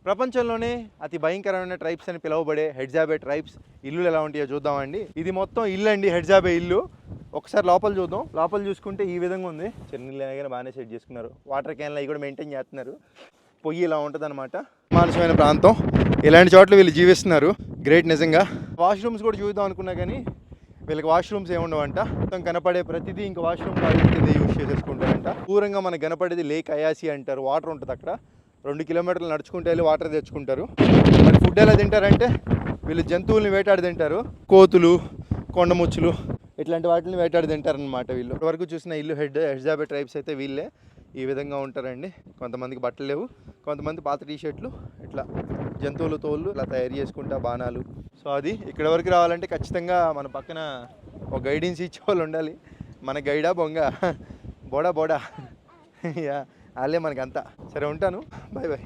ప్రపంచంలోనే అతి భయంకరమైన ట్రైబ్స్ అని పిలువబడే హెడ్జాబే ట్రైబ్స్ ఇల్లులు ఎలా ఉంటాయో చూద్దామండి. ఇది మొత్తం ఇల్లు అండి, హెడ్జాబే ఇల్లు. ఒకసారి లోపల చూద్దాం. లోపల చూసుకుంటే ఈ విధంగా ఉంది. చెన్నీళ్ళు అయినా బాగానే సెట్ చేసుకున్నారు. వాటర్ క్యాన్లు అవి కూడా మెయింటైన్ చేస్తున్నారు. పొయ్యి ఇలా ఉంటుంది అనమాట. మానసమైన ప్రాంతం, ఇలాంటి చోట్ల వీళ్ళు జీవిస్తున్నారు. గ్రేట్ నిజంగా. వాష్రూమ్స్ కూడా చూద్దాం అనుకున్నా కానీ వీళ్ళకి వాష్రూమ్స్ ఏముండవంట. మొత్తం కనపడే ప్రతిదీ ఇంకా వాష్రూమ్ కింద యూజ్ చేసేసుకుంటారంట. దూరంగా మనకు కనపడేది లేక్ అయాసి అంటారు. వాటర్ ఉంటుంది అక్కడ. 2 కిలోమీటర్లు నడుచుకుంటే వెళ్ళి వాటర్ తెచ్చుకుంటారు. మరి ఫుడ్ ఎలా తింటారంటే వీళ్ళు జంతువుల్ని వేటాడి తింటారు. కోతులు, కొండముచ్చులు ఇట్లాంటి వాటిని వేటాడి తింటారనమాట. వీళ్ళు ఇప్పటివరకు చూసిన ఇల్లు హెడ్జాబే ట్రైబ్స్ అయితే వీళ్ళే ఈ విధంగా ఉంటారండి. కొంతమందికి బట్టలు లేవు, కొంతమంది పాత టీషర్ట్లు, ఇట్లా జంతువులు తోళ్ళు ఇలా తయారు చేసుకుంటా బాణాలు. సో అది ఇక్కడ వరకు రావాలంటే ఖచ్చితంగా మన పక్కన ఒక గైడెన్స్ ఇచ్చే వాళ్ళు ఉండాలి. మన గైడా బొంగ బోడా వాళ్ళే మనకంతా. సరే ఉంటాను, బాయ్ బాయ్.